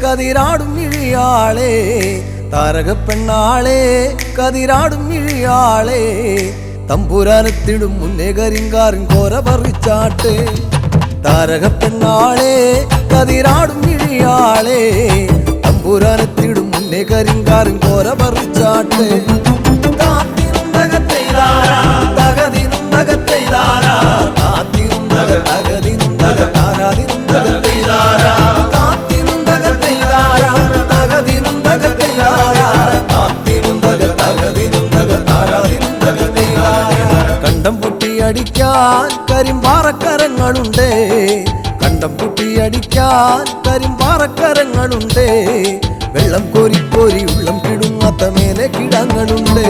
കതിരാടും ഇഴിയാളെ താരകപ്പെണ്ണാളെ കതിരാടും ഇഴിയാളെ തമ്പുരാനെത്തിടും മുന്നേ കരിങ്കാറിൻ കോര പറിച്ചാട്ടെ താരകപ്പെണ്ണാളെ കതിരാടും ഇഴിയാളെ തമ്പുരാനെത്തിടും മുന്നേ കരിങ്കാറിൻ കോര പറിച്ചാട്ടെ കണ്ടം പൊട്ടിയടിക്കാൻ കരിമ്പാറക്കരങ്ങളുണ്ട് കണ്ടം പൊട്ടിയടിക്കാൻ കരിമ്പാറക്കരങ്ങളുണ്ട് വെള്ളം കോരി കോരി ഉള്ളം കിടുങ്ങാത്ത മേലെ കിടങ്ങളുണ്ട്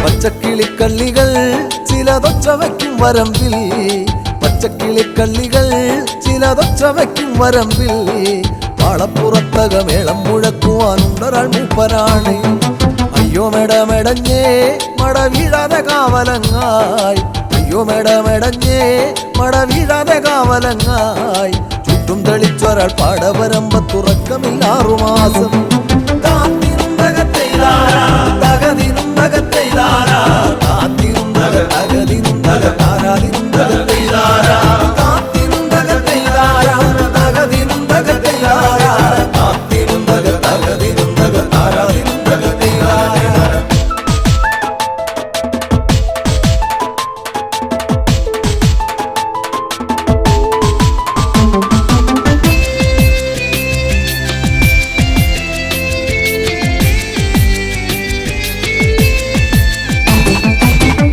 പച്ചക്കിളിക്കള്ളികൾ ചിലതൊച്ച വയ്ക്കും വരമ്പിൽ പച്ചക്കിളിക്കള്ളികൾ ചിലതൊച്ച വയ്ക്കും വരമ്പിൽ പാളപ്പുറത്തകമേളം മുഴക്കുവാനുണ്ടൊരാൾ മൂപ്പനാണ് അയ്യോ മെടമെടഞ്ഞേ മട വീഴാതെ കാവലങ്ങായി അയ്യോ മെടമെടഞ്ഞേ മട വീഴാതെ കാവലങ്ങായി ചുറ്റും തെളിച്ചൊരാൾ പാടവരമ്പത്തുറക്കമില്ല 6 മാസം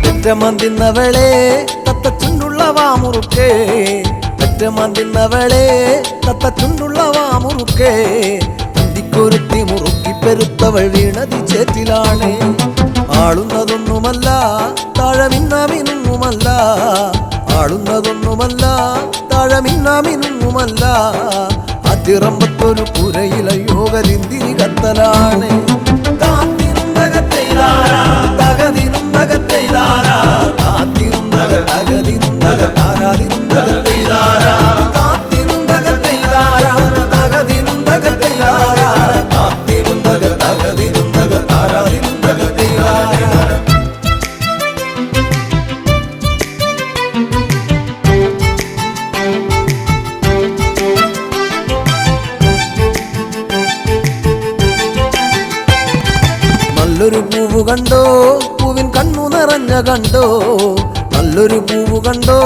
ഒറ്റമന്തിന്നവളെ തത്തച്ചുണ്ടുള്ള വാമുറുക്കേ ഒറ്റമന്തിന്നവളെ തത്തച്ചുണ്ടുള്ള വാമുറുക്കേ കുരുത്തി മുറുക്കി പെരുത്തവൾ വീണതി ചേറ്റിലാണ് ആളുന്നതൊന്നുമല്ല താഴമിന്നാമിനുമല്ല ആളുന്നതൊന്നുമല്ല താഴമിന്നാമിനുമല്ല അതിറമ്പത്തൊരു പുരയില യോഗലിന്തിരി കത്തലാണ് നല്ലൊരു പൂവ് കണ്ടോ പൂവിൻ കണ്ണു നിറഞ്ഞ കണ്ടോ നല്ലൊരു പൂവ് കണ്ടോ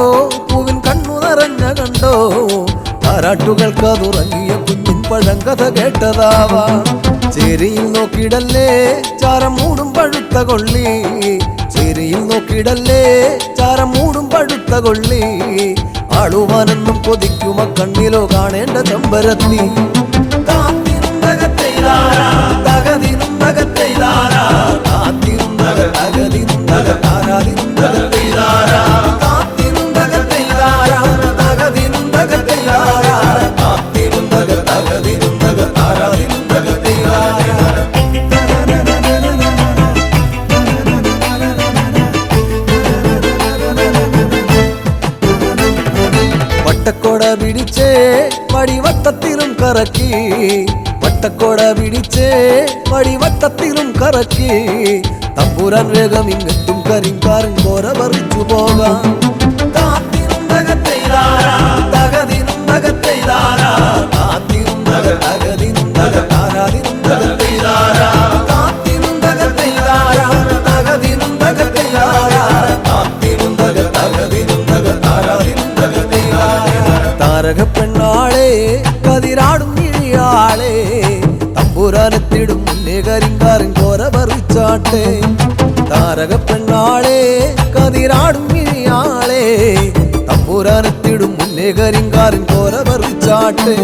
പൂവിൻ കണ്ണു നിറഞ്ഞ കണ്ടോ താരാട്ടുകൾക്കതുറങ്ങിയ കുഞ്ഞിൻ പഴങ്കഥ കേട്ടതാവാ ചേരിയിൽ നോക്കിടല്ലേ ചാരം മൂടും പഴുത്ത കൊള്ളി ചേരിയിൽ നോക്കിടല്ലേ ചാരം മൂടും പഴുത്ത കൊള്ളി ആളുവാനെന്നും കൊതിക്കുമ കണ്ണിലോ കാണേണ്ട ചെമ്പരത്തി വട്ടക്കോട പിടിച്ചേ വടിവട്ടത്തിലും കറക്കി വട്ടക്കോട പിടിച്ചേ വടിവട്ടത്തിലും കറക്കി തമ്പുരാൻ വേഗം ഇങ്ങെത്തും കരിങ്കാറിൻ കോര പറിച്ചു പോകാം താരകപ്പെണ്ണാളെ കതിരാടും ഇഴിയാളെ തമ്പുരാനെത്തിടും മുന്നേ കരിങ്കാറിൻ കോര പറിച്ചാട്ടെ താരകപ്പെണ്ണാളെ കതിരാടും ഇഴിയാളെ തമ്പുരാനെത്തിടും മുന്നേ കരിങ്കാറിൻ കോര പറിച്ചാട്ടെ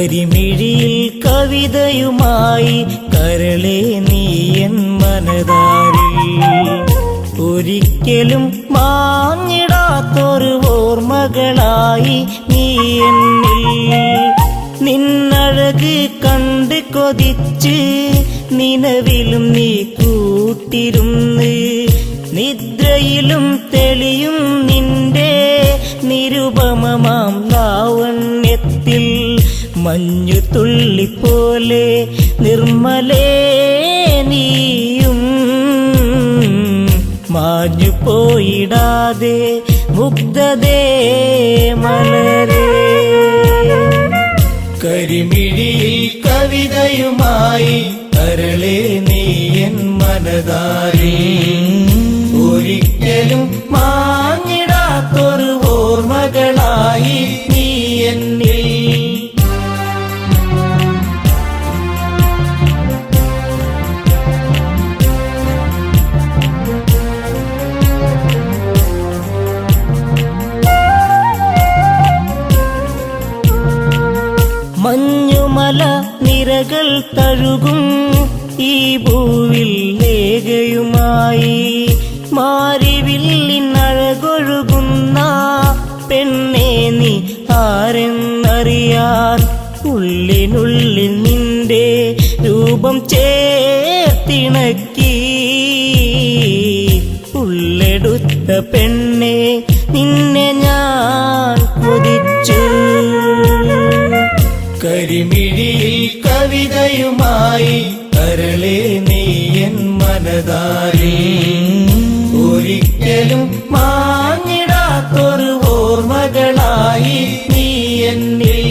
കരിമിഴിയിൽ കവിതയുമായി കരളെ നീ എൻ മനതാരിൽ ഒരിക്കലും മാഞ്ഞിടാത്തൊരു ഓർമ്മകളായി നീ എന്നിൽ നിന്നഴക് കണ്ട് കൊതിച്ച് നിലവിലും നീ കൂട്ടിരുന്ന് നിദ്രയിലും തെളിയും നിന്റെ നിരുപമമാം ലാവണ്യത്തിൽ മഞ്ഞു തുള്ളിപ്പോലെ നിർമ്മലേ നീയും മാഞ്ഞു പോയിടാതെ മുഗ്ധതേ മലരേ കരിമിഴിയിൽ കവിതയുമായി കരളെ നീ എൻ മനതാരിൽ ഒരിക്കലും മാഞ്ഞിടാത്തൊരു ഓർമ്മകളായി നീ എന്നിൽ മഞ്ഞുമല നിരകൾ തഴുകും ഈ ഭൂവിൽ ലേഖയുമായി മാരിവില്ലിനഴകൊഴുകുന്ന പെണ്ണേ നീ ആരെന്നറിയാൻ ഉള്ളിനുള്ളിൽ നിന്റെ രൂപം ചേർത്തിണക്കി ഉള്ളെടുത്ത പെണ്ണെ നിന്നെ ഞാൻ കൊതിച്ചു കരിമിഴിയിൽ കവിതയുമായി കരളെ നീ എൻ മനതാരിൽ ഒരിക്കലും മാഞ്ഞിടാത്തൊരു ഓർമ്മകളായി നീ എന്നിൽ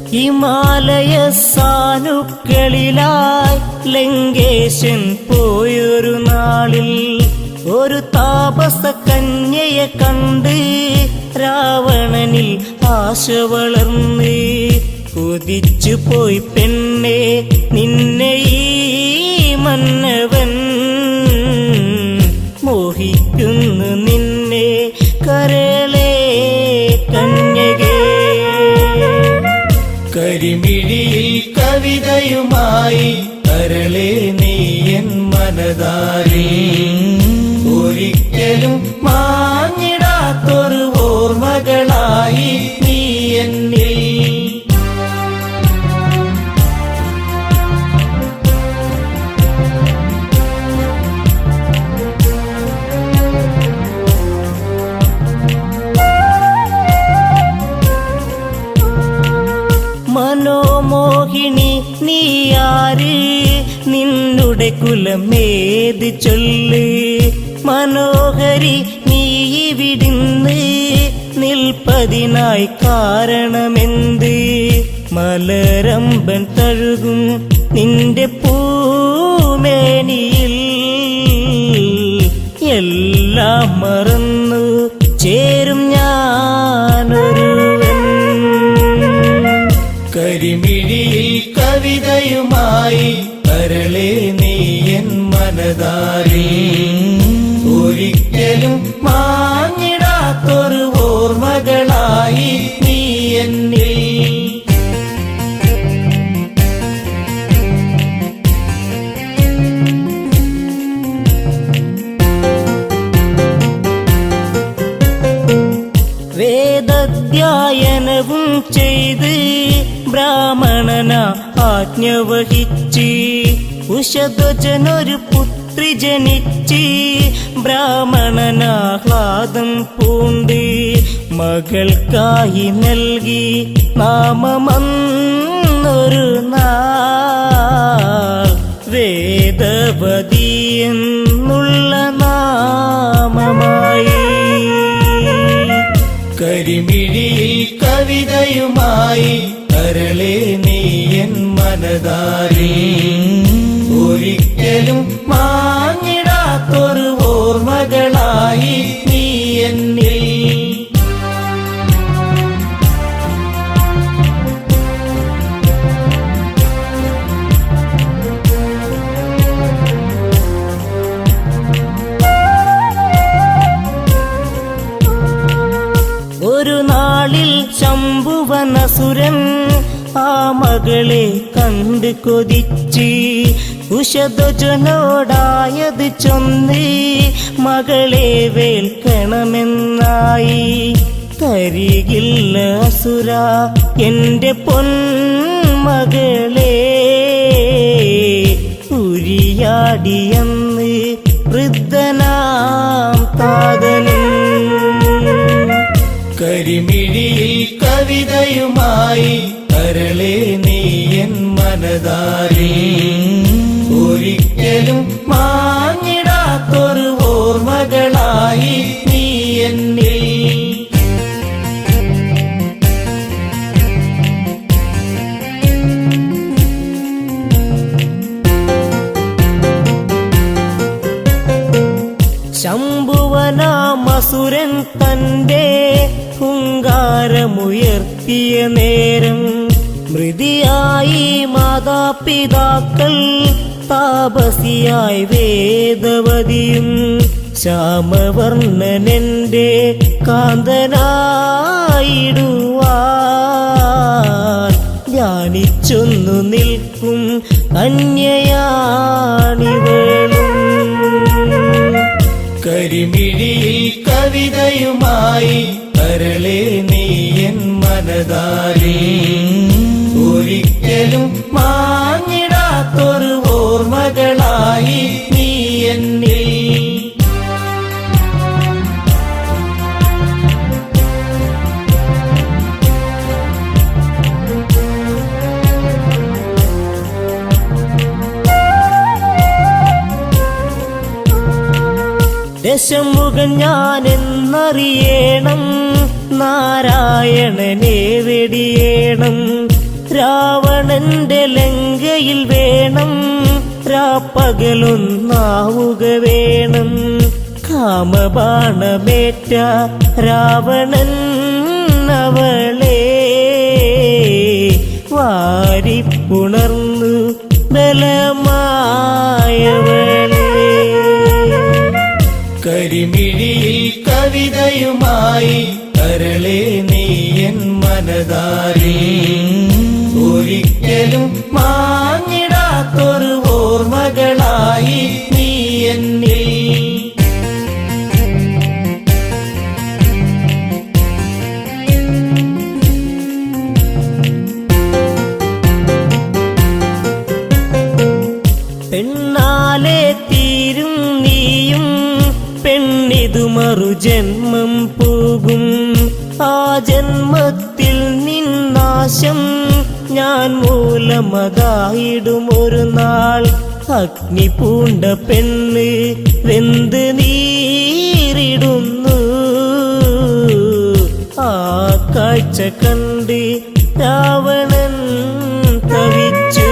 ഹിമാലയ സാനുക്കളിലായി ലങ്കേശൻ പോയൊരു നാളിൽ ഒരു താപസ കന്യയെ കണ്ട് രാവണനിൽ ആശ വളർന്ന് കുതിച്ചു പോയി പെണ്ണെ നിന്നെ ഈ മന്നവൻ മോഹിക്കുന്നു നിന്നെ കരളെ കന്യകേ കരിമിഴിയിൽ കവിതയുമായി കരളെ നീ എൻ മനതാരിൽ ഒരിക്കലും മാഞ്ഞിടാത്തൊരു ഓർമ്മകളായി നീ എന്നിൽ മനോമോഹിനി നീയാര് നിന്നുടെ കുലമേത് ചൊല്ല് മനോഹരി നീ വിടുന്ന് നിൽപ്പതിനായി കാരണമെന്ത് മലരമ്പൻ തഴുകും നിന്റെ പൂമേനിയിൽ എല്ലാം മറന്നു ചേരും ഞാനൊരുവൻ കരിമിഴിയിൽ കവിതയുമായി കരളെ നീ എൻ മനതാരിൽ ഒരിക്കലും മാഞ്ഞിടാത്തൊരു ഓർമ്മകളായി നീ എന്നിൽ വേദധ്യായനവും ചെയ്ത് ബ്രാഹ്മണന ആജ്ഞ വഹിച്ച് ഉഷധ്വജനൊരു പുത്രി ജനിച്ച് ബ്രാഹ്മണനാഹ്ലാദം പൂണ്ട് മകൾക്കായി നൽകി നാമമന്നൊരു നാൾ വേദവതി എന്നുള്ള നാമമായി കരിമിഴിയിൽ കവിതയുമായി കരളെ നീ എൻ മനതാരിൽ ഒരിക്കലും മാഞ്ഞിടാത്തൊരു ഓർമ്മകളായി നീ എന്നിൽ ശംഭുവനസുരൻ ആ മകളെ കണ്ട് കൊതിച്ച് കുശധ്വജനോടായത് ചൊന്ന് മകളെ വേൽക്കണമെന്നായി. തരികില്ല അസുര എന്റെ പൊന്മകളെ, ഉരിയാടിയെന്ന് വൃദ്ധനാം താതനും. കരിമിഴിയിൽ കവിതയുമായി കരളെ നീ എൻ മനതാരി, ഒരിക്കലും മാഞ്ഞിടാത്തൊരു ഓർമ്മകളായി നീ എന്നിൽ. ശംഭുവനാമസുരൻ തന്റെ ഹുങ്കാരമുയർത്തിയ നേരം മൃതിയായി മാതാപിതാക്കൾ, താപസിയായി വേദവതിയും. ശ്യാമവർണ്ണനെന്റെ കാന്തനായിടുവാൻ ധ്യാനിച്ചൊന്നു നിൽക്കും കന്യയാണിവളും. കരിമിഴിയിൽ കവിതയുമായി കരളെ നീ എൻ മനതാരി, ഒരിക്കലും മാഞ്ഞിടാത്തൊരു ഓർമ്മകളായി നീ എന്നിൽ. ദശമുഖൻ ഞാനെന്നറിയണം, നാരായണനെ വെടിയേണം. രാവണന്റെ ലങ്കയിൽ വേണം, രാപ്പകലൊന്നാവുക വേണം. കാമബാണമേറ്റ രാവണൻ അവളെ വാരിപ്പുണർന്നു ബലമായവളെ. കരിമിഴിയിൽ കവിതയുമായി കരളെ നീ എൻ മനതാരി, ഒരിക്കലും മാഞ്ഞിടാത്തൊരു ഓർമ്മകളായി നീ എന്നിൽ. പെണ്ണാലെ തീരും നീയും, പെണ്ണിതു മറുജന്മം പോകും. ആ ജന്മത്തിൽ നിന്നാശം ഞാൻ മൂലമതായിടുമൊരു നാൾ. അഗ്നി പൂണ്ട പെണ്ണ് വെന്ത് നീറിടുന്നു, ആ കാഴ്ച കണ്ട് രാവണൻ തവിച്ചു.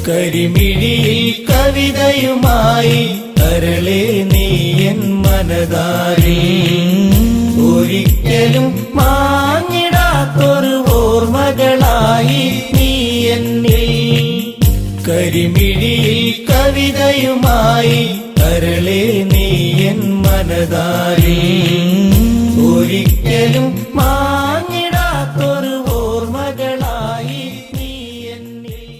കരിമിഴിയിൽ കവിതയുമായി കരളെ നീ എൻ മനതാരി, ഒരിക്കലും മാഞ്ഞിടാത്തൊരു ഓർമ്മകളായി നീ എന്നിൽ. കരിമിഴിയിൽ കവിതയുമായി കരളെ നീ എൻ മനതാരി, ഒരിക്കലും മാഞ്ഞിടാത്തൊരു ഓർമ്മകളായി നീ എന്നിൽ.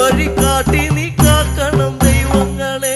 വഴി കാട്ടി നീ കാക്കണം ദൈവങ്ങളെ.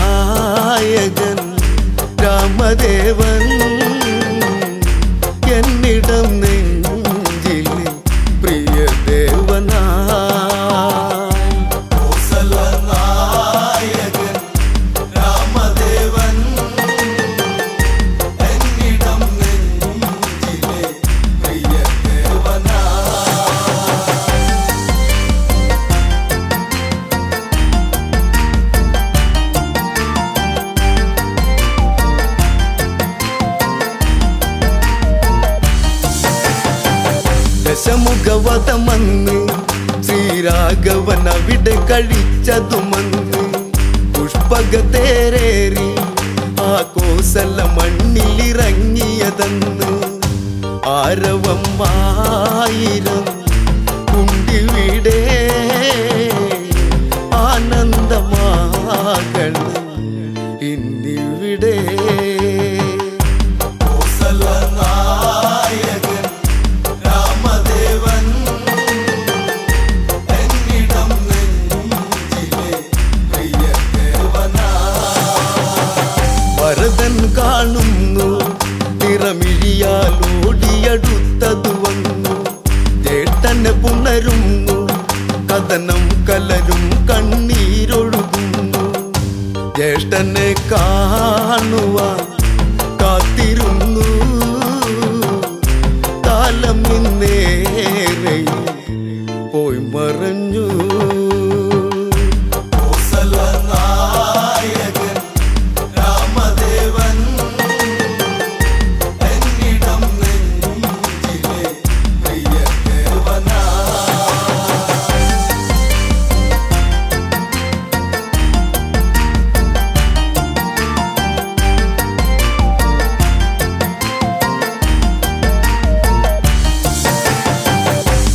നായകൻ രാമദേവൻ എന്നിടം നെഞ്ചിൽ ദശമുഖവധമന്ന് ശ്രീരാഘവൻ അവിടെ കഴിച്ചതുമന്ന് പുഷ്പകത്തേരേറി ആ കോസല മണ്ണിലിറങ്ങിയതെന്ന് ആരവം ആയിരം കുണ്ടിവിടെ ആനന്ദമാകണം ഇന്നിവിടെ ഭരതൻ കാണുന്നു നിറമിഴിയാലോടിയടുത്തതു വന്നു ചേട്ടനെ പുണരുന്നു കഥനം കലരും കണ്ണീരൊഴുകുന്നു ജ്യേഷ്ഠനെ കാണുവാൻ കാത്തിരുന്നു കാലം ഇന്നേറെ പോയി മറഞ്ഞു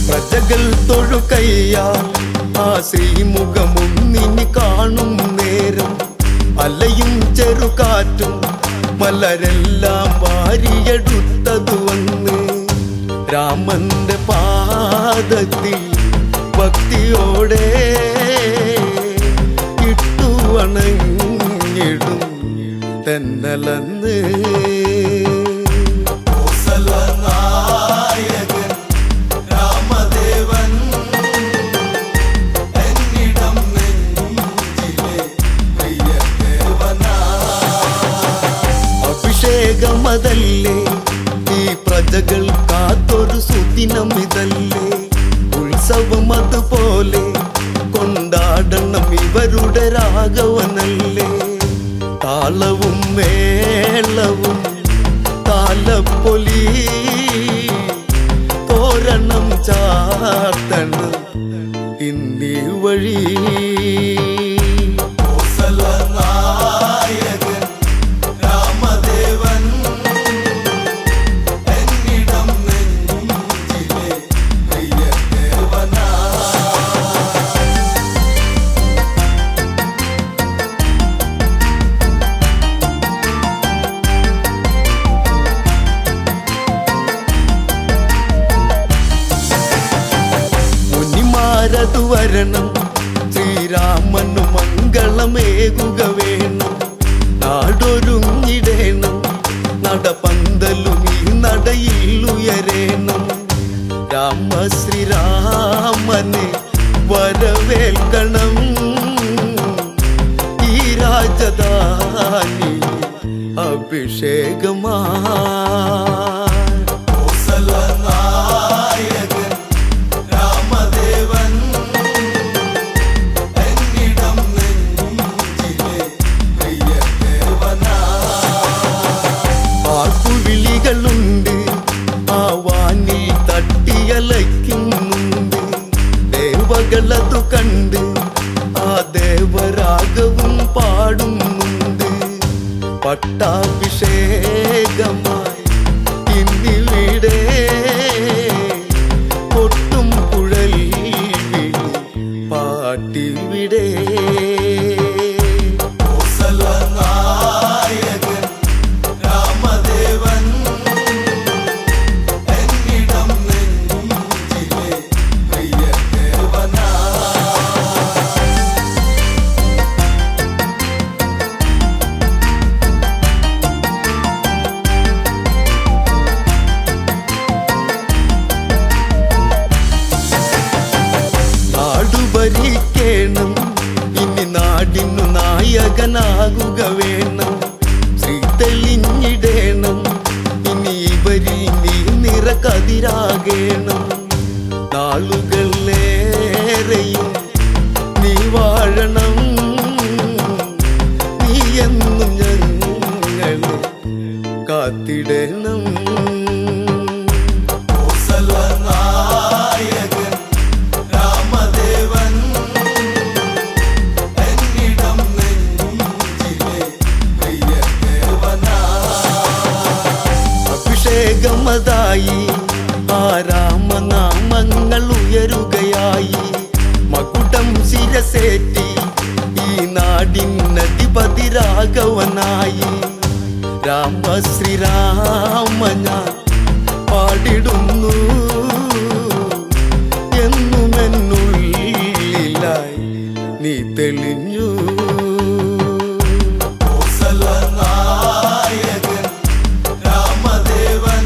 പ്രജകൾ തൊഴുകയ്യാൽ ആ ശ്രീമുഖമൊന്നിനി കാണും നേരം അലയും ചെറുകാറ്റും മലരെല്ലാം വാരിയെടുത്തതു വന്ന് രാമന്റെ പാദത്തിൽ ഭക്തിയോടെ ഇട്ടു വണങ്ങിടും തെന്നലന്ന് അഭിഷേകമതല്ലേ ഈ പ്രജകൾ കാത്തൊരു സുദിനം ഇതല്ലേ ഉത്സവം അതുപോലെ കൊണ്ടാടണം ഇവരുടെ രാഘവനല്ലേ താളവും മേളവും താലപ്പൊലി തോരണം ചാർത്തണം ഇന്ത്യ വഴി മുനിമാരതു വരണം ശ്രീരാമനു മംഗളമേകുക വേണം നാടൊരുങ്ങിടേണം നടപന്തലും ഈ നടയിൽ ഉയരേണം രാമശ്രീരാമനെ വരവേൽക്കണം ഈ രാജധാനി അഭിഷേകമാ വിളികളുണ്ട് ആ വാനിൽ തട്ടിയലയ്ക്കുന്നുണ്ട് ദേവകളതു കണ്ട് ആ ദേവരാഗവും പാടുന്നുണ്ട് പട്ടാഭിഷേകമായി ഇന്നിവിടെ കൊട്ടും കുഴൽ വിളി പാട്ടിവിടെ ഭരിക്കണം ഇനി നാടിനു നായകനാകുക വേണം ശ്രീ തെളിഞ്ഞിടേണം ഇനി ഇവരിൽ നീ നിറകതിരാകേണം നാളുകളേറെയും നീ വാഴണം നീ എന്നും ഞങ്ങളെ കാത്തിടണം നായകൻ അഹമ്മദായി ആ രാമനാമങ്ങൾ ഉയരുകയായി മകുടം ശിരസേറ്റി ഈ നാടിനധിപതി രാഘവനായി രാമ ശ്രീരാമ ഞാൻ പാടിടുന്നു എന്നുമെന്നുള്ളിലായി നീ തെളിഞ്ഞു നായകൻ രാമദേവൻ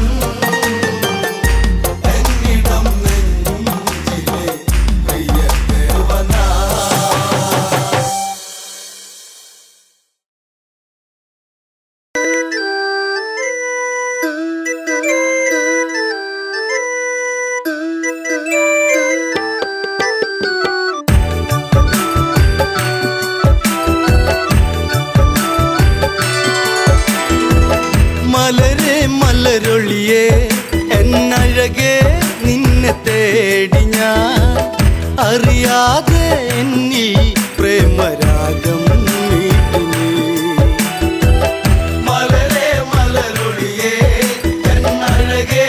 എന്നിടം നെഞ്ചിലെ പ്രിയദേവനാ മലരെ മലരൊളിയേ എന്നഴകേ നിന്നെ തേടി ഞാൻ അറിയാതെ എന്നിൽ പ്രേമരാഗം നീട്ടി നീ. മലരെ മലരൊളിയേ എന്നഴകേ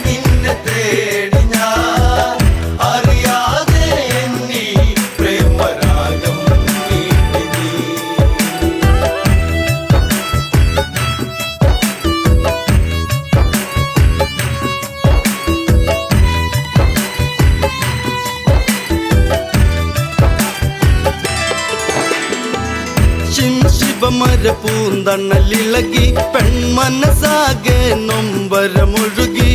നിന്നെ തേടി ഞാൻ അറിയാതെ എന്നിൽ പ്രേമരാഗം നീട്ടി നീ. ശിവമര പൂന്തണലിളകി പെൺമനസാകെ നൊമ്പരമൊഴുകി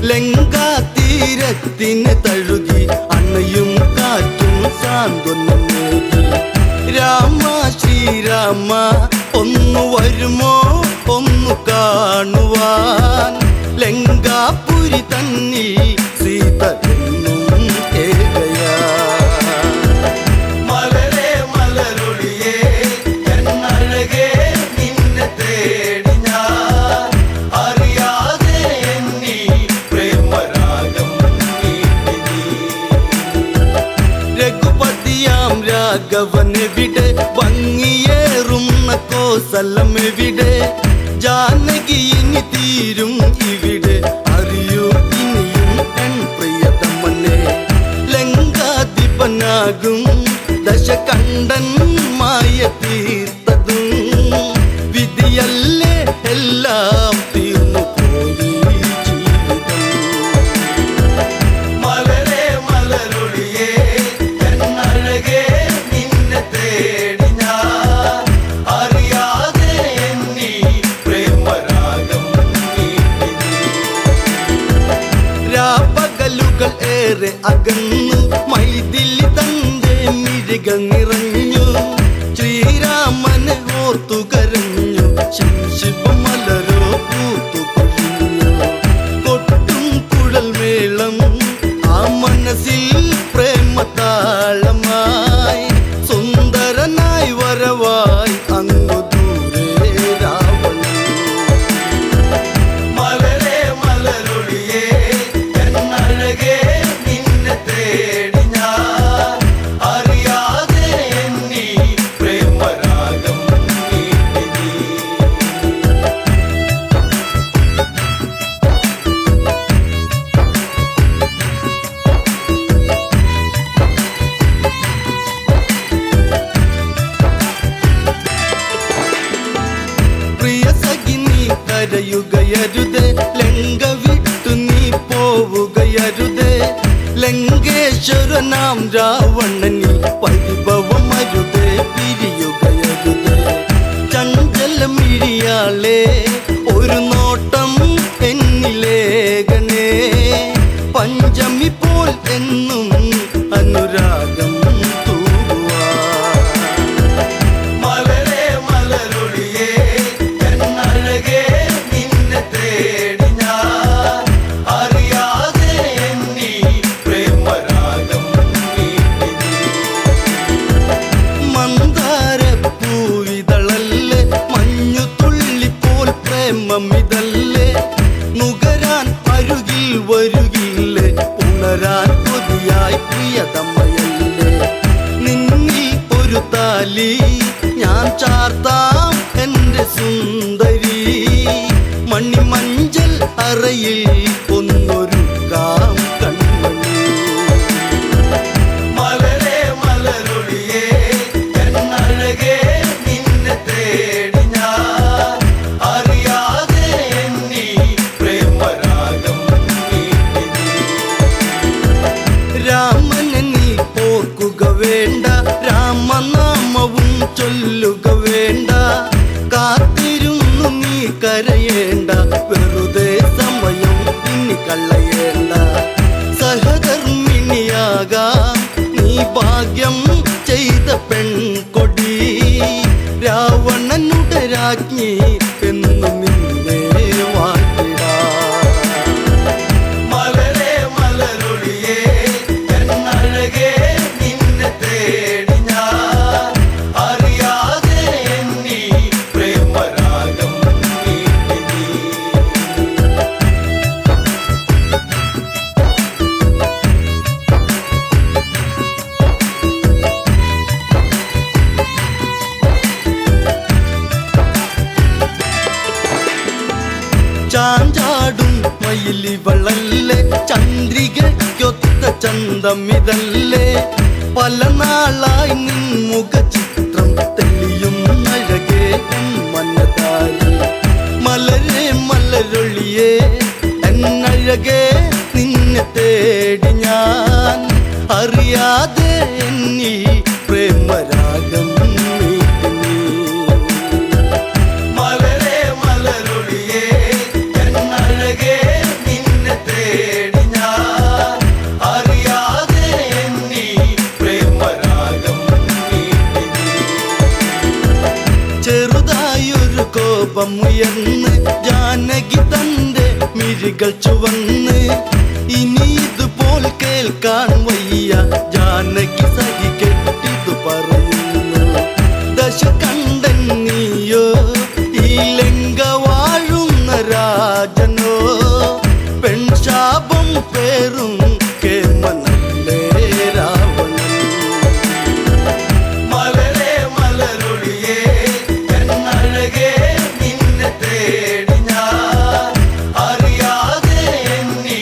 ലങ്കാ തീരത്തിന് തഴുകി അണയും കാറ്റും സാന്ത്വനമേകി രാമ ശ്രീരാമ ഒന്നു വരുമോ ഒന്നു കാണുവാൻ ലങ്കാപുരി തന്നിൽ സീത എന്നും ഏകയാ മലരെ മലരൊളിയേ എന്നഴകേ നിന്നെ തേടി ഞാൻ അറിയാതെ എന്നിൽ പ്രേമരാഗം നീട്ടി നീ. രഘുപതിയാം രാഘവനെവിടെ ഭംഗിയേറുന്ന കോസലമെവിടെ ജാനകി ഇനി തീരും ഇവിടെ അറിയൂ ഇനിയും എൻ പ്രിയതമനെ ലങ്കാധിപനാകും ദശകണ്ഠൻ മായ തീർത്തതും വിധിയല്ലേ എല്ലാം തീർന്നു പോയി ജീവിതം മലരെ മലരൊളിയേ എന്നഴകേ നിന്നെ തേടി ഞാൻ അറിയാതെ എന്നിൽ പ്രേമരാഗം നീട്ടി നീ. രാപ്പകലുകൾ ഏറെ അകന്നു മൈഥിലി തന്റെ മിഴികൾ നിറഞ്ഞു ശ്രീരാമനെ ഓർത്തു കരഞ്ഞു ശിവമലരോ പൂത്തു പൊഴിഞ്ഞു കൊട്ടും കുഴൽ മേളം ആ മനസ്സിൽ പ്രേമതാളമായി സുന്ദരനായി വരവായി അങ്ങു ദൂരെ രാവണൻ മലരെ മലരൊളിയേ എന്നഴകേ നിന്നെ തേടി ഞാൻ അറിയാതെ എന്നിൽ പ്രേമരാഗം നീട്ടി നീ. പ്രിയ സഖി നീ കരയുകയരുതേ ലങ്ക വിട്ടു നീ പോവുകയരുതേ ലങ്കേശ്വരനാം രാവണനി പരിഭവമരുതേ പിരിയുകയരുതേ ചഞ്ചലമിഴിയാളെ ഒരു നോട്ടം എന്നിലേകനേ പഞ്ചമി പോൽ എന്നും അനുരാഗം തൂവാ മലരെ മലരൊളിയേ എന്നഴകേ നിന്നെ തേടി ഞാൻ അറിയാതെ എന്നിൽ പ്രേമരാഗം നീട്ടി നീ. മന്ദാരപ്പൂവിതളല്ലേ മഞ്ഞു തുള്ളിപ്പോൾ പ്രേമമിതല്ലേ നുകരാൻ അരുകിൽ വരുകില്ലേ ഉണരാൻ കൊതിയായി പ്രിയതമയല്ലേ നിന്നിൽ ഒരു താലി ഞാൻ ചാർത്താം എൻ്റെ സുന്ദരി മണിമഞ്ചൽ അറയിൽ ഒന്നൊരുക്കാം കൺമണി. മലരേ മലരൊളിയേ എന്നഴകേ നിന്നെ തേടി ഞാൻ അറിയാതെ എന്നീ പ്രേമരാഗം നീട്ടി നീ. രാമനെ നീ ഓർക്കുക വേണ്ട, രാമനാമവും ചൊല്ലുക വേണ്ട, കാത്തിരുന്നു നീ കരയേണ്ട, വെറുതെ സമയം ഇനി കളയേണ്ട. സഹധർമ്മിണിയാകാം നീ ഭാഗ്യം ചെയ്ത പെൺകൊടി, രാവണനുടെ രാജ്ഞി എന്നു നിന്നെ വാഴ്ത്തിടാം. മലരേ മലരൊളിയേ എന്നഴകേ നിന്നെ തേടി ഞാൻ അറിയാതെ എന്നീ പ്രേമരാഗം നീട്ടി നീ. ചാഞ്ചാടും മയിലിവളല്ലേ, ചന്ദ്രികയ്ക്കൊത്ത ചന്തമിതല്ലേ, പല നാളായി നിൻ മുഖചിത്രം തെളിയും അഴകേ മനതാരി. മലരേ മലരൊളിയേ എന്നഴകേ നിന്നെ തേടി ഞാൻ അറിയാതെ എന്നീ പ്രേമരാഗം നീട്ടി നീ. മലരേ മലരൊളിയേ എന്നഴകേ നിന്നെ തേടി ഞാൻ അറിയാതെ എന്നീ പ്രേമരാഗം നീട്ടി നീ. ചെറുതായൊരു കോപമുയർന്ന് ജാനകി തന്റെ മിഴികൾ ചുവന്ന്, ഇനി ഇതുപോൽ കേൾക്കാൻ വയ്യ ജാനകി സഹികെട്ടിതു പറയുന്നു. ദശകണ്ഠൻ നീയോ ഈ ലങ്ക വാഴുന്ന രാജനോ, പെൺശാപം പേറും കേമനല്ലേ രാവണൻ. മലരേ മലരൊളിയേ എന്നഴകേ നിന്നെ തേടി ഞാൻ അറിയാതെ എന്നീ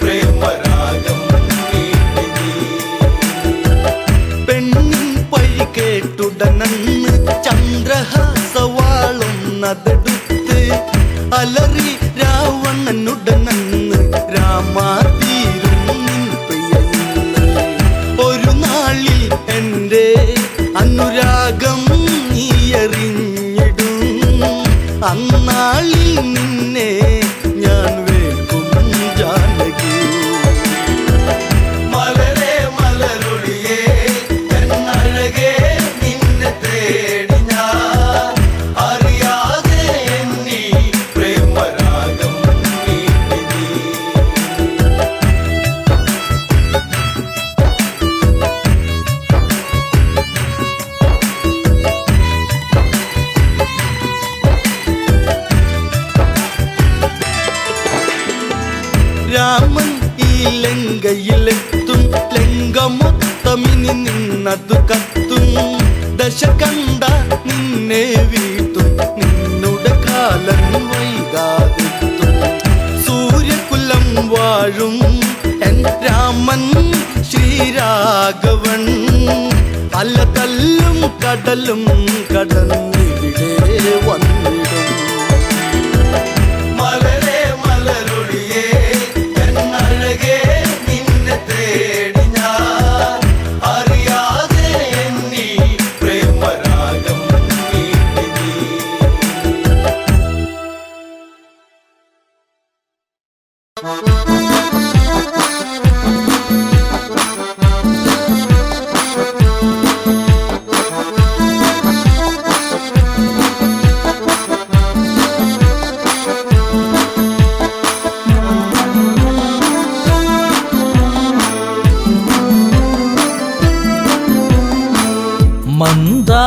പ്രേമരാഗം നീട്ടി നീ. പെണ്ണിൻ പഴി കേട്ടുടനന്ന് ചന്ദ്രഹാസവാളും നതെടുത്ത് അലറി രാവണനുടനന്ന് രാമാതീരും നിൻ പ്രിയന്ന്. ഒരു നാളിൽ എൻ്റെ അനുരാഗം നീ അറിഞ്ഞിടും, അന്നാളിൽ നിന്നെ ഞാൻ വേൽക്കും ജാനകി. മലരേ മലരൊളിയേ എന്നഴകേ നിന്നെ തേടി ഞാൻ അറിയാതെ എന്നീ പ്രേമരാഗം നീട്ടി നീ. രാമൻ ഈ ലങ്കയിലെത്തും, ലങ്ക മൊത്തമിനി നിന്നതു കത്തും, ദശകണ്ഠ നിന്നെ വീഴ്ത്തും, നിന്നുടെ കാലം വൈകാതെത്തും. സൂര്യകുലം വാഴും എൻ രാമൻ ശ്രീരാഘവൻ, അല്ല തല്ലും കടലും കടന്നിവിടെ വന്നിടും. മലരേ മലരൊളിയേ എന്നഴകേ നിന്നെ തേടി ഞാൻ അറിയാതെ എന്നീ പ്രേമരാഗം നീട്ടി നീ.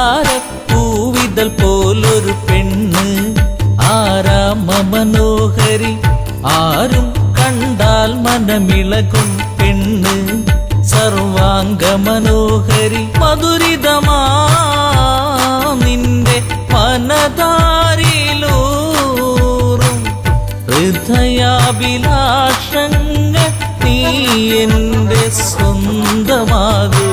മന്ദാരപ്പൂവിതൽ പോലൊരു പെണ്ണ്, ആരാമ മനോഹരി, ആരും കണ്ടാൽ മനമിളകും പെണ്ണ്, സർവാംഗ മനോഹരി, മധുരിതമാ നിന്റെ മനതാരിലൂറും ഹൃദയാഭിലാഷങ്ങൾ നീ എൻ്റെ സ്വന്തമാകൂ.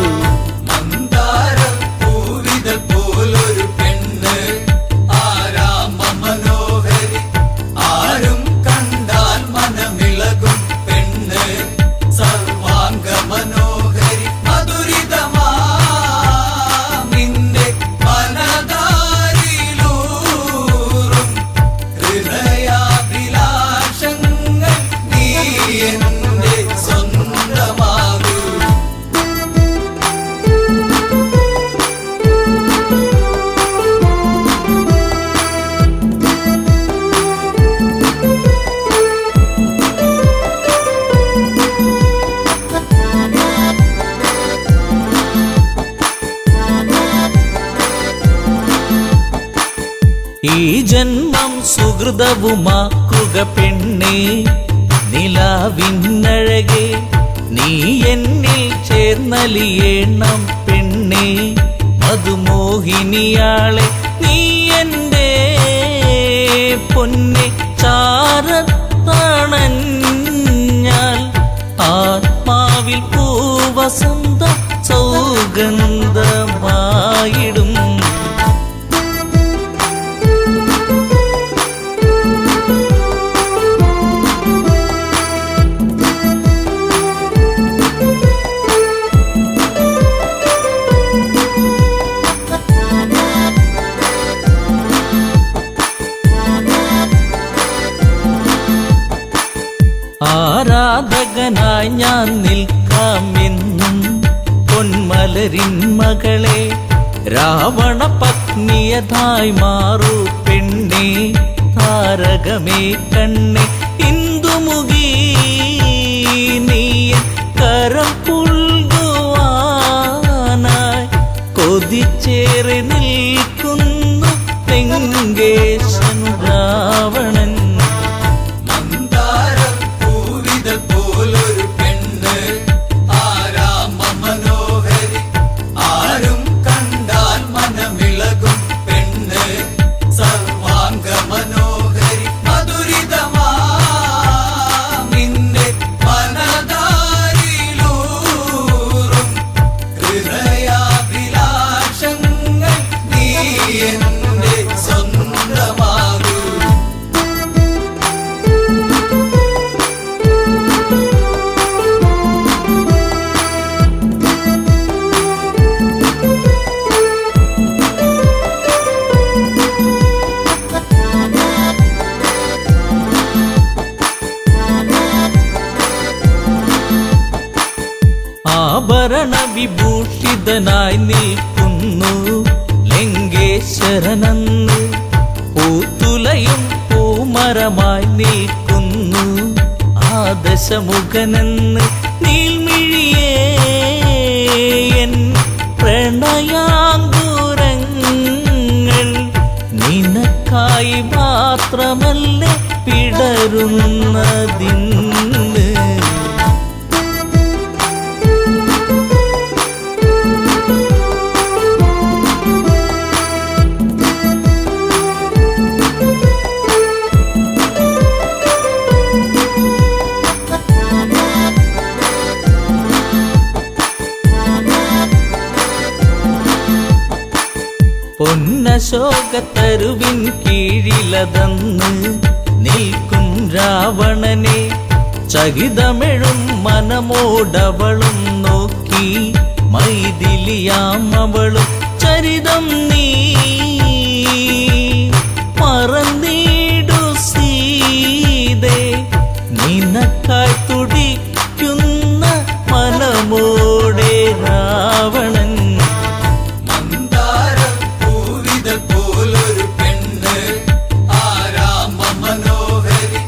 മന്ദാരം പൂവിതൾ പോലൊരു പെണ്ണ് ആരാമ മനോഹരി ആരും കണ്ടാൽ മനമിളകും പെണ്ണ് സർവാംഗ മനോഹരി മധുരിതമാ നിന്റെ മനതാരിലൂറും ഹൃദയാഭിലാഷങ്ങൾ നീ എൻ്റെ സ്വന്തമാകൂ. ഈ ജന്മം സുഹൃതവുമാക്കുക പെണ്ണേ, നിലാവിന്നഴകെ നീ എന്നിൽ ചേർന്നലിയേണം പെണ്ണേ, മധുമോഹിനിയാളെ നീ എൻ്റെ പൊന്നെ ചാരത്തണഞ്ഞാൽ ആത്മാവിൽ പൂവസന്ത സൗഗന്ധമായിടും. ആരാധകനായി ഞാൻ നിൽക്കാമെന്നും പൊന്മലരിൻ മകളെ, രാവണ പത്നിയതായി മാറൂ പെണ്ണേ, താരകമേ കണ്ണേ ഇന്ദുമുഖി നീയ കരം പുൽകുവാനായി കൊതിച്ചേറി നിൽക്കുന്നു ലങ്കേശൻ രാവണൻ. മന്ദാരം പൂവിതൾ പോലൊരു പെണ്ണ് ആരാമ മനോഹരി ആരും കണ്ടാൽ മനമിളകും പെണ്ണ് സർവാംഗ മനോഹരി മധുരിതമാ നിന്റെ മനതാരിലൂറും ഹൃദയാഭിലാഷങ്ങൾ നീ എൻ്റെ സ്വന്തമാകൂ. ആഭരണ വിഭൂഷിതനായി നിൽക്കുന്നു ലങ്കേശ്വരനന്ന്, പൂത്തുലയും പൂമരമായി നിൽക്കുന്നു ആദശമുഖനെന്ന്. നീൽമിഴിയേ എൻ പ്രണയാങ്കുരങ്ങൾ നിനക്കായി മാത്രമല്ലേ പിടരുന്നതിന്ന്. പൊന്നശോകത്തരുവിൻ കീഴിലതന്ന് നിൽക്കും രാവണനെ, ചകിതമെഴും മനമോടവളും നോക്കി മൈഥിലിയാം അവളും ചരിതം നീ മറന്നീടു സീതേ, നിനക്കായി തുടിക്കുന്ന മനമോടെ രാവണൻ. മന്ദാരം പൂവിതൾ പോലൊരു പെണ്ണ് ആരാമ മനോഹരി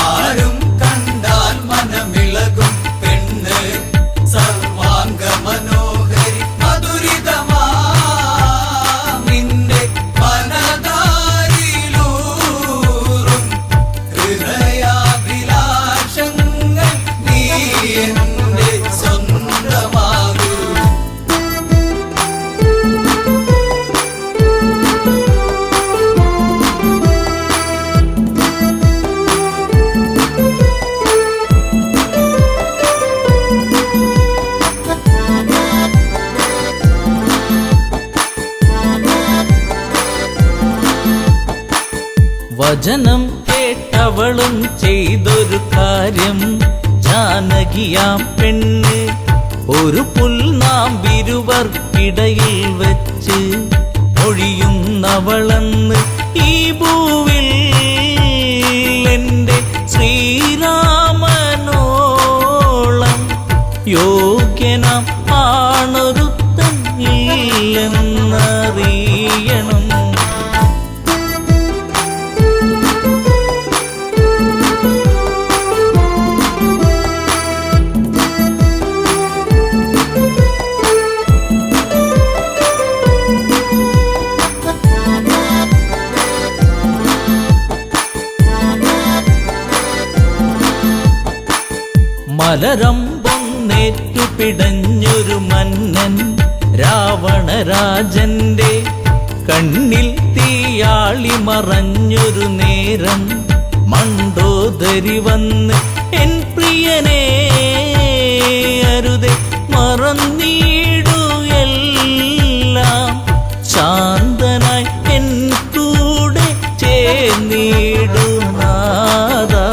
ആരും കണ്ടാൽ മനമിളകും പെണ്ണ് സർവാംഗ മനോഹരി മധുരിതമാ നിന്റെ മനതാരിലൂറും ഹൃദയാഭിലാഷങ്ങൾ നീ എൻ്റെ സ്വന്തം വചനം കേട്ടവളും ചെയ്തൊരു കാര്യം, ജാനകിയാം പെണ്ണ് ഒരു പുൽനാമ്പിരുവർക്കിടയിൽ വെച്ച് ഒഴിയുന്നവളെന്ന് ഈ ഭൂവിൽ എൻ്റെ ശ്രീരാമനോളം യോഗ്യനാം ആണൊരുത്തൻ ഇല്ലെന്നറിയണം. മലരമ്പൊന്നേറ്റു പിടഞ്ഞൊരു മന്നൻ രാവണരാജന്റെ കണ്ണിൽ തീയാളി മറഞ്ഞൊരു നേരം, മണ്ടോദരി വന്ന് എൻ പ്രിയനെ അരുതെ മറന്നീടു എല്ലാം, ശാന്തനായി എൻ കൂടെ ചേർന്നിടു നാദാ.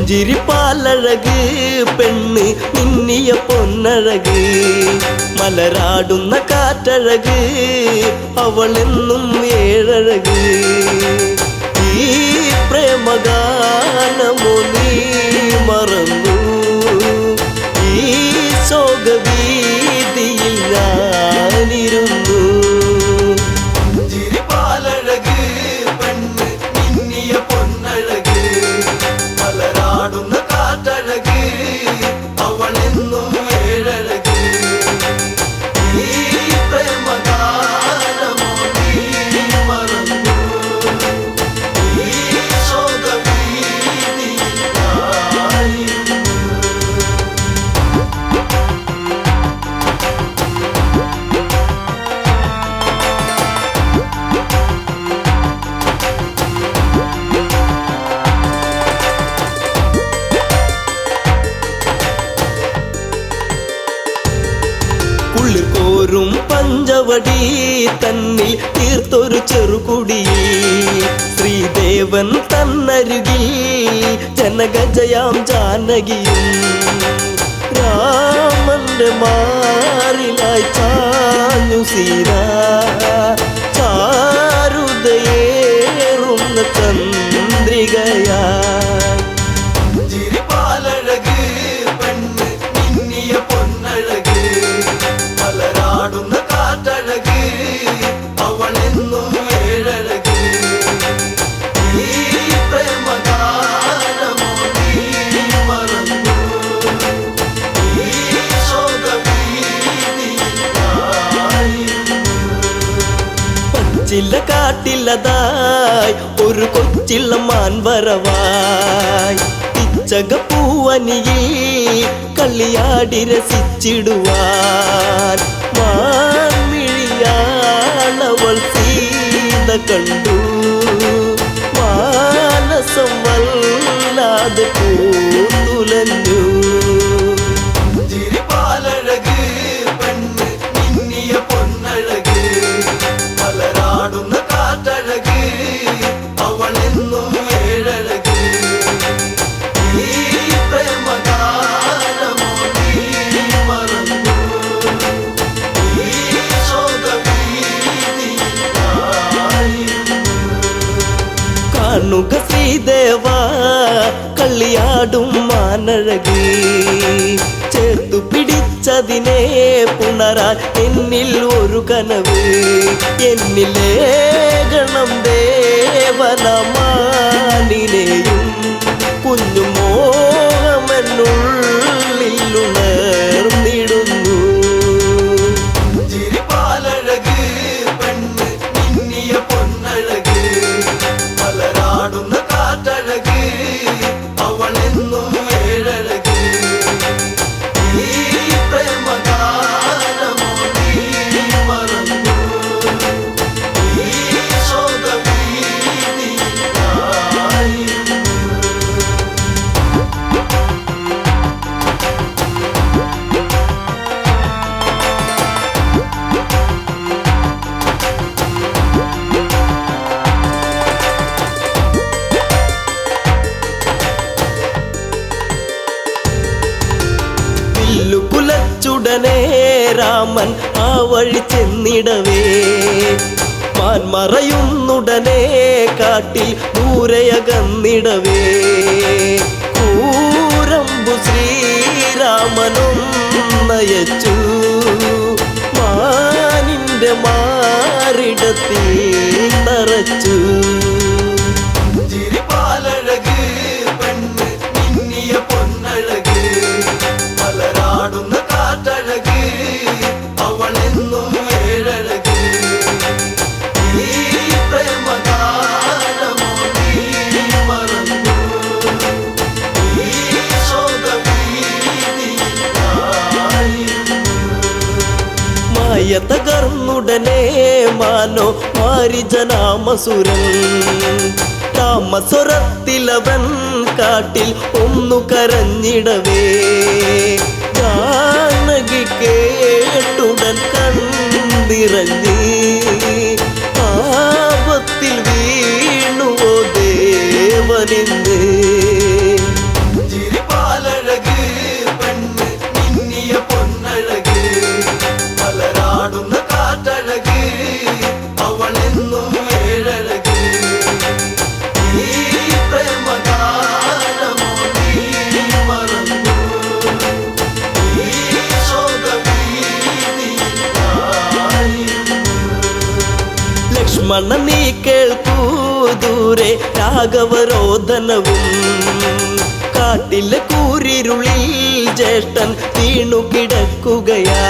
ചിരിപ്പാലഴക് പെണ്ണ് മിന്നിയ പൊന്നഴക്, മലരാടുന്ന കാറ്റഴക് അവളെന്നും ഏഴഴക്. ഈ പ്രേമഗാനമോ നീ മറന്നു, ഈ ശോകവീതിയിൽ ഞാനിരുന്നു. ചിരിപ്പാലഴക് പെണ്ണ് മിന്നിയ പൊന്നഴക്, മലരാടുന്ന കാറ്റഴക് അവളെന്നും ഏഴഴക്. ഈ പ്രേമഗാനമോ നീ മറന്നു, ഈ ശോകവീതിയിൽ ഞാനിരുന്നു. കുളിർക്കോരും പഞ്ചവടി തന്നിൽ തീർത്തൊരു ചെറുകുടി, ശ്രീദേവൻ തന്നരുകിൽ ജനകജയാം ജാനകിയും, രാമന്റെ മാറിലായി ചാഞ്ഞു സീത, ചാരുതയേറുന്ന ചന്ദ്രികയാ. ചിരിപ്പാലഴക് പെണ്ണ് മിന്നിയ പൊന്നഴക്, മലരാടുന്ന കാറ്റഴക് അവളെന്നും ഏഴഴക്. ഈ പ്രേമഗാനമോ നീ മറന്നു, ഈ ശോകവീതിയിൽ ഞാനിരുന്നു. പച്ചില കാട്ടിലതായി ഒരു കൊച്ചിള്ള മാൻവരവായി, പിച്ചകപ്പൂവനിയിൽ കളിയാടി രസിച്ചിടുവാൻ, മാൻമിഴിയാളവൾ സീത കണ്ടു, മാനസം വല്ലാതെ പൂത്തുലഞ്ഞു. ചിരിപ്പാലഴക് പെണ്ണ് മിന്നിയ പൊന്നഴക്, മലരാടുന്ന കാറ്റഴക് അവളെന്നും ഏഴഴക്. ഈ പ്രേമഗാനമോ നീ മറന്നു, ഈ ശോകവീതിയിൽ ഞാനിരുന്നു. കാണുക ശ്രീദേവ കളിയാടും മാനഴക്, ചേർത്തു പിടിച്ച ജീവിച്ചതിനെ പുണരാൻ എന്നിൽ ഒരു കനവ് എന്നിലേ ഗണം ദേവനമാനിനെയും കുഞ്ഞു മോഹമെന്നുള്ളിലുണർന്നിടുന്നു. ചിരിപ്പാലഴക് പെണ്ണ് മിന്നിയ പൊന്നഴക് മലരാടുന്ന കാറ്റഴക് അവളെന്നും ഏഴഴക് ഈ പ്രേമഗാനമോ നീ മറന്നു ഈ ശോകവീതിയിലായിരുന്നു. പുലച്ചുടനെ രാമൻ ആ വഴി ചെന്നിടവേ മാൻമറയുന്നുടനെ കാട്ടിൽ ദൂരയകന്നിടവേ കൂരമ്പു ശ്രീരാമനൊന്നയച്ചു മാനിന്റെ മാറിടത്തിൽ തറച്ചു. ചിരിപ്പാലഴക് പെണ്ണ് മിന്നിയ പൊന്നഴക് മലരാടുന്ന കാറ്റഴക് അവളെന്നും ഏഴഴക് ഈ പ്രേമഗാനമോ നീ മറന്നു ഈ ശോകവീതിയിലായിരുന്നു. മായ തകർന്നുടനെ മാനോ മാരിജനാമസുരൻ താമസ്വരത്തിലവൻ കാട്ടിൽ ഒന്നു കരഞ്ഞിടവേ ജാനകി കേട്ടുടൻ കണ്ടിറങ്ങി ആപത്തിൽ വീണുവോ ദേവനിന്ന്. ചിരിപ്പാലഴക് പെണ്ണ് മിന്നിയ പൊന്നഴക് മലരാടുന്ന കാറ്റഴക് അവളെന്നും ഏഴഴക് ഈ പ്രേമഗാനമോ നീ മറന്നു ഈ ശോകവീതിയിലായിരുന്നു. ലക്ഷ്മണ നീ കേൾക്കൂ ദൂരെ രാഘവരോധനവും കാട്ടിലെ കൂരിരുളിൽ ജ്യേഷ്ഠൻ വീണു കിടക്കുകയാ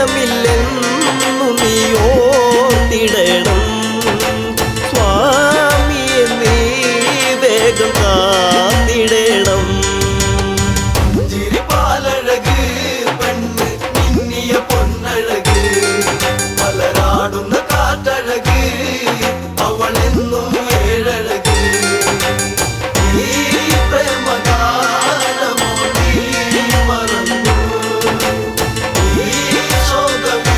നേരമില്ലെന്നു നീ ഓർത്തിടണം സ്വാമിയെ നീ വേഗം കാത്തിടണം. ചിരിപ്പാലഴക് പെണ്ണ് മിന്നിയ പൊന്നഴക് മലരാടുന്ന കാറ്റഴക് അവളെന്നും ഏഴഴക് ഈ പ്രേമഗാനമോ നീ മറന്നു ഈ ശോകവീതിയിലായിരുന്നു.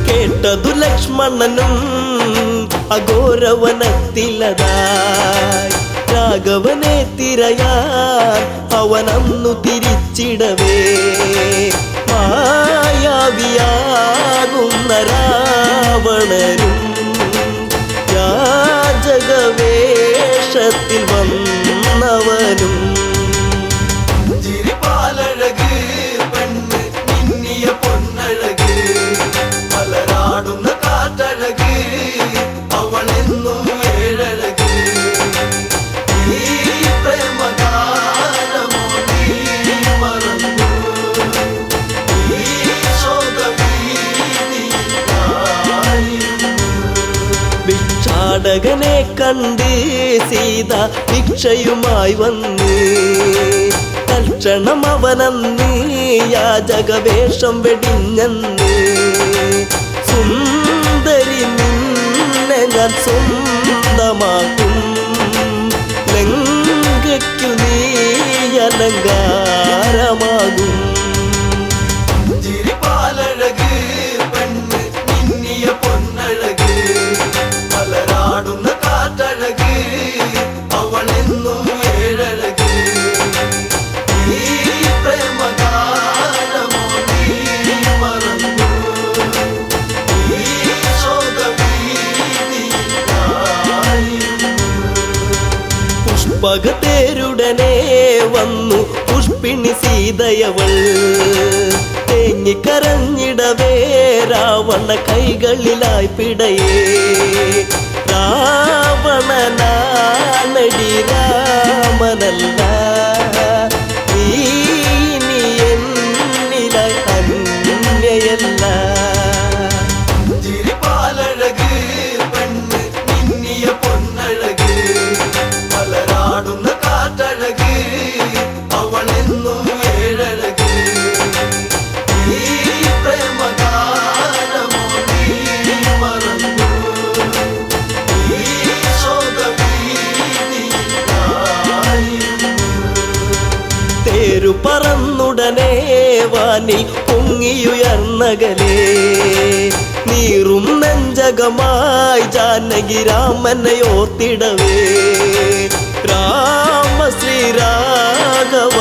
കേട്ടതു ലക്ഷ്മണനും അഘോരവനത്തിലതായി രാഘവനെ തിരയാൻ അവനന്നു തിരിച്ചിടവേ മായാവിയാകുന്ന രാവണനും യാചകവേഷത്തിൽ വന്നവനും. ചിരിപ്പാലഴക് പെണ്ണ് മിന്നിയ പൊന്നഴക് മലരാടുന്ന കാറ്റഴക് അവളെന്നും ഏഴഴക് ഈ പ്രേമഗാനമോ നീ മറന്നു ഈ ശോകവീതിയിലായിരുന്നു. ഭിക്ഷാടകനെ കണ്ട് സീത ഭിക്ഷയുമായി വന്ന് തൽക്ഷണം അവനന്ന് യാചകവേഷം വെടിഞ്ഞന്ന് സുന്ദരി നിന്നെ ഞാൻ സ്വന്തമാക്കും ലങ്കയ്ക്കു നീ അലങ്കാരമാകും. ചിരിപ്പാലഴക് പെണ്ണ് മിന്നിയ പൊന്നഴക് മലരാടുന്ന കാറ്റ് സീതയവൾ തേങ്ങിക്കരഞ്ഞിടവേ രാവണ കൈകളിലായി പിടയേ രാവണനാണടി രാമനല്ല നീ എന്നിലായി അന്യയല്ല ചിരിപ്പാലഴക് പെണ്ണ് മിന്നിയ പൊന്നഴക് മലരാടുന്ന കാറ്റഴക് അവളെന്നും ഏഴഴക് ഈ പ്രേമഗാനമോ നീ മറന്നു ഈ ശോകഭീതിയിലായിരുന്നു തേരു പറന്നുടനെ വാനിൽ പൊങ്ങിയുയർന്നകലേ നീറും നെഞ്ചകമായി ജാനകി രാമനെയോർത്തിടവേ രാമ ശ്രീരാഘവ